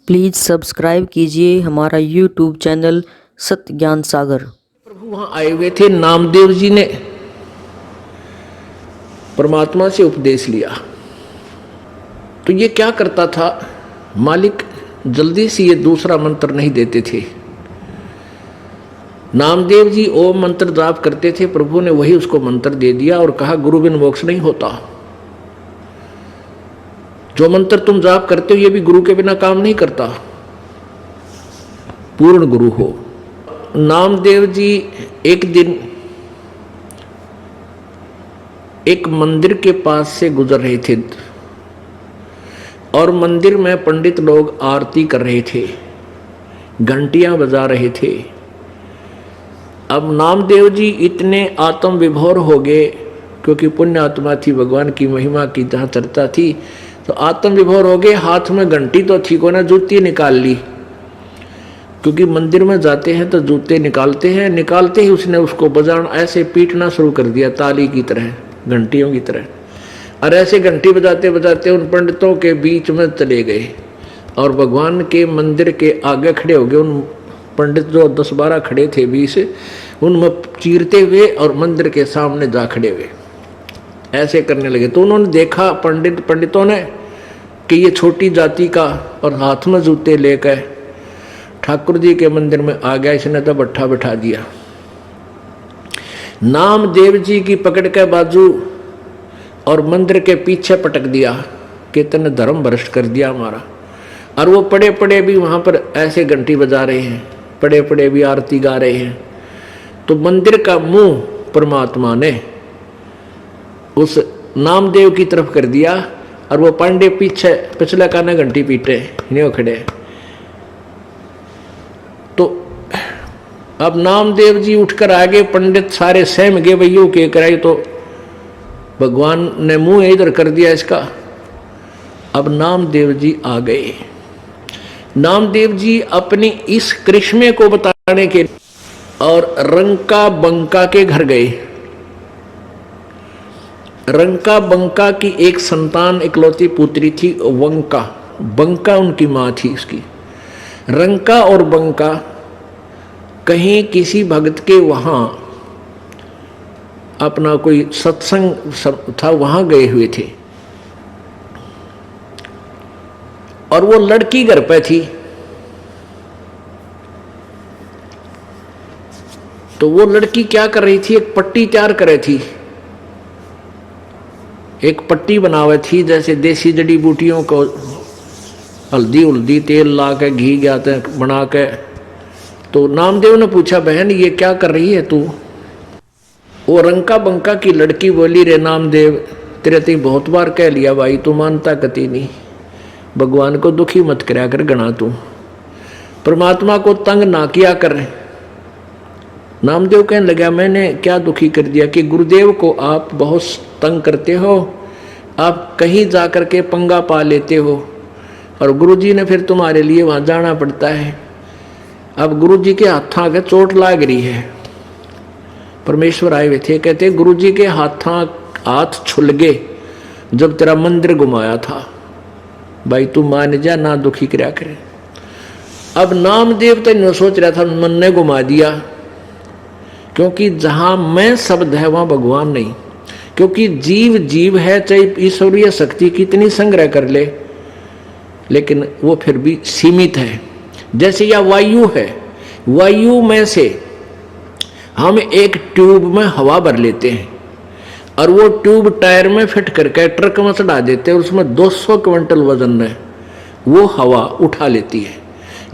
Please subscribe कीजिए हमारा YouTube channel सत्य ज्ञान सागर। प्रभु वहां आए हुए थे। नामदेव जी ने परमात्मा से उपदेश लिया। तो ये क्या करता था, मालिक जल्दी से ये दूसरा मंत्र नहीं देते थे। नामदेव जी ओम मंत्र जाप करते थे, प्रभु ने वही उसको मंत्र दे दिया और कहा गुरु बिन मोक्ष नहीं होता। जो मंत्र तुम जाप करते हो ये भी गुरु के बिना काम नहीं करता, पूर्ण गुरु हो। नामदेव जी एक दिन एक मंदिर के पास से गुजर रहे थे और मंदिर में पंडित लोग आरती कर रहे थे, घंटियां बजा रहे थे। अब नामदेव जी इतने आत्म विभोर हो गए, क्योंकि पुण्य आत्मा थी, भगवान की महिमा की जहाँ चर्चा थी, तो आत्म विभोर हो गए। हाथ में घंटी तो थी को ना, जूती निकाल ली, क्योंकि मंदिर में जाते हैं तो जूते निकालते हैं। निकालते ही उसने उसको बजाना, ऐसे पीटना शुरू कर दिया, ताली की तरह, घंटियों की तरह। और ऐसे घंटी बजाते बजाते उन पंडितों के बीच में चले गए और भगवान के मंदिर के आगे खड़े हो गए। उन पंडित जो 10-12 खड़े थे 20, उनमें चीरते हुए और मंदिर के सामने जा खड़े हुए ऐसे करने लगे। तो उन्होंने देखा पंडितों ने कि ये छोटी जाति का, और हाथ में जूते लेकर ठाकुर जी के मंदिर में आ गया। इसने तो भट्ठा बैठा दिया, नामदेव जी की पकड़ के बाजू और मंदिर के पीछे पटक दिया कि तेने धर्म भ्रष्ट कर दिया हमारा। और वो पड़े पड़े भी वहां पर ऐसे घंटी बजा रहे हैं, पड़े पड़े भी आरती गा रहे हैं। तो मंदिर का मुंह परमात्मा ने उस नामदेव की तरफ कर दिया और वो पांडे पीछे पिछले काने घंटी पीटे नहीं खड़े। तो अब नामदेव जी उठकर आगे, पंडित सारे सहम गए, भैया के कराई तो भगवान ने मुंह इधर कर दिया इसका। अब नामदेव जी आ गए। नामदेव जी अपनी इस करिश्मे को बताने के और रंका बंका के घर गए। रंका बंका की एक संतान इकलौती पुत्री थी, वंका। बंका उनकी मां थी उसकी। रंका और बंका कहीं किसी भक्त के वहां अपना कोई सत्संग था, वहां गए हुए थे और वो लड़की घर पे थी। तो वो लड़की क्या कर रही थी, एक पट्टी तैयार कर रही थी, एक पट्टी बनावे थी, जैसे देसी जड़ी बूटियों को हल्दी उल्दी तेल ला के घी जाते बना के। तो नामदेव ने पूछा, बहन ये क्या कर रही है तू? वो रंका बंका की लड़की बोली, रे नामदेव तेरे ते बहुत बार कह लिया भाई, तू मानता कती नहीं। भगवान को दुखी मत करया कर गणा, तू परमात्मा को तंग ना किया कर। नामदेव कहने लगा, मैंने क्या दुखी कर दिया कि गुरुदेव को आप बहुत तंग करते हो, आप कहीं जा कर के पंगा पा लेते हो और गुरुजी ने फिर तुम्हारे लिए वहां जाना पड़ता है। अब गुरुजी के हाथों के चोट लाग रही है। परमेश्वर आए हुए थे, कहते गुरुजी के हाथ छुल गए जब तेरा मंदिर घुमाया था, भाई तू मान जा, ना दुखी करया करे। अब नामदेव तो सोच रहा था मन ने घुमा दिया, क्योंकि जहां मैं शब्द है वहां भगवान नहीं। क्योंकि जीव जीव है, चाहे ईश्वरीय शक्ति कितनी संग्रह कर ले, लेकिन वो फिर भी सीमित है। जैसे यह वायु है, वायु में से हम एक ट्यूब में हवा भर लेते हैं और वो ट्यूब टायर में फिट करके ट्रक में चढ़ा देते हैं, उसमें 200 क्विंटल वजन है, वो हवा उठा लेती है।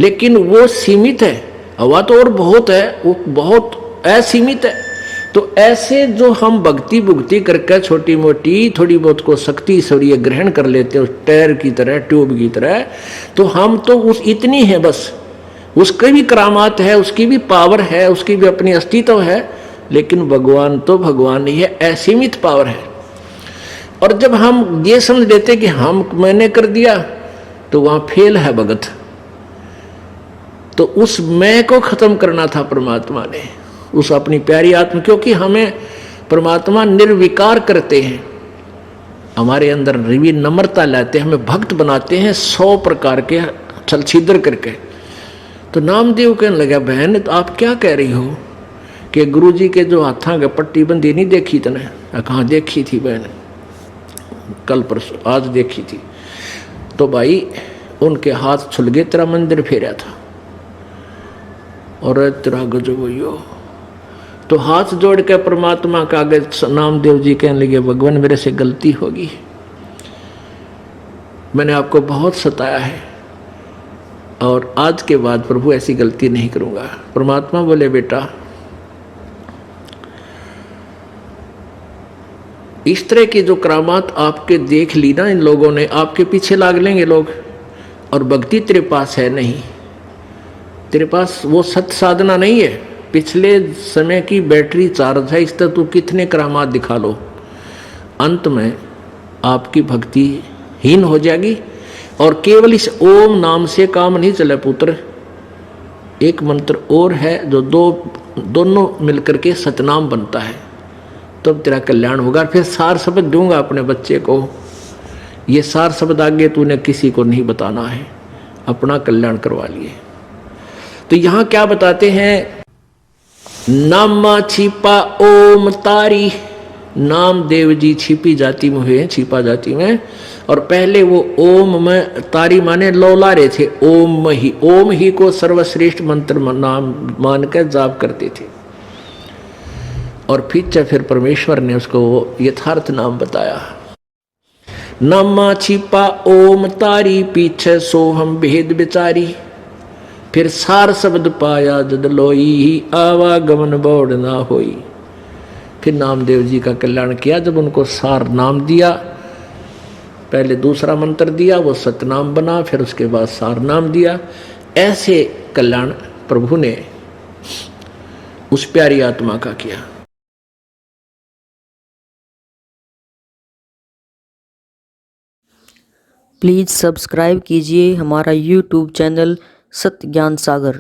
लेकिन वो सीमित है, हवा तो और बहुत है, वो बहुत असीमित है। तो ऐसे जो हम भक्ति भुक्ति करके छोटी मोटी थोड़ी बहुत को शक्ति ईश्वरीय ग्रहण कर लेते हैं, उस टायर की तरह, ट्यूब की तरह, तो हम तो उस इतनी है बस। उसकी भी करामात है, उसकी भी पावर है, उसकी भी अपनी अस्तित्व है, लेकिन भगवान तो भगवान ही है, असीमित पावर है। और जब हम ये समझ लेते कि मैंने कर दिया, तो वहां फेल है भगत। तो उस मैं को खत्म करना था परमात्मा ने, उस अपनी प्यारी आत्मा। क्योंकि हमें परमात्मा निर्विकार करते हैं, हमारे अंदर नम्रता लाते हैं, हमें भक्त बनाते हैं 100 प्रकार के छल छिद्र करके। तो नामदेव कहने लगा, बहन तो आप क्या कह रही हो कि गुरुजी के जो हाथों के पट्टी बंदी नहीं देखी तने? कहाँ देखी थी बहन, कल परसों, आज देखी थी। तो भाई उनके हाथ छुल गए, तेरा मंदिर फेरा था और तेरा गजब हो। तो हाथ जोड़ के परमात्मा का आगे नामदेव जी कहने लगे, भगवान मेरे से गलती होगी, मैंने आपको बहुत सताया है और आज के बाद प्रभु ऐसी गलती नहीं करूंगा। परमात्मा बोले, बेटा इस तरह की जो करामात आपके देख ली ना इन लोगों ने, आपके पीछे लाग लेंगे लोग, और भक्ति तेरे पास है नहीं, तेरे पास वो सत्य साधना नहीं है, पिछले समय की बैटरी चार्ज है, इस तरह तू कितने करामात दिखा लो, अंत में आपकी भक्ति हीन हो जाएगी। और केवल इस ओम नाम से काम नहीं चले पुत्र, एक मंत्र और है जो दोनों मिलकर के सतनाम बनता है, तब तो तेरा कल्याण होगा। फिर सार शब्द दूंगा अपने बच्चे को, ये सार शब्द आगे तूने किसी को नहीं बताना है, अपना कल्याण करवा लिए। तो यहाँ क्या बताते हैं, नामा छिपा ओम तारी, नामदेव जी छिपी जाति में हुए, छिपा जाति में, और पहले वो ओम में तारी माने लौलारे थे, ओम ही को सर्वश्रेष्ठ मंत्र नाम मान कर जाप करते थे। और फिर परमेश्वर ने उसको यथार्थ नाम बताया, नामा छिपा ओम तारी, पीछे सोहम भेद बिचारी, फिर सार शब्द पाया जद लोई, आवागमन बोड़ ना होई। फिर नामदेव जी का कल्याण किया, जब उनको सार नाम दिया, पहले दूसरा मंत्र दिया वो सतनाम बना, फिर उसके बाद सार नाम दिया। ऐसे कल्याण प्रभु ने उस प्यारी आत्मा का किया। प्लीज़ सब्सक्राइब कीजिए हमारा यूट्यूब चैनल सत्य ज्ञान सागर।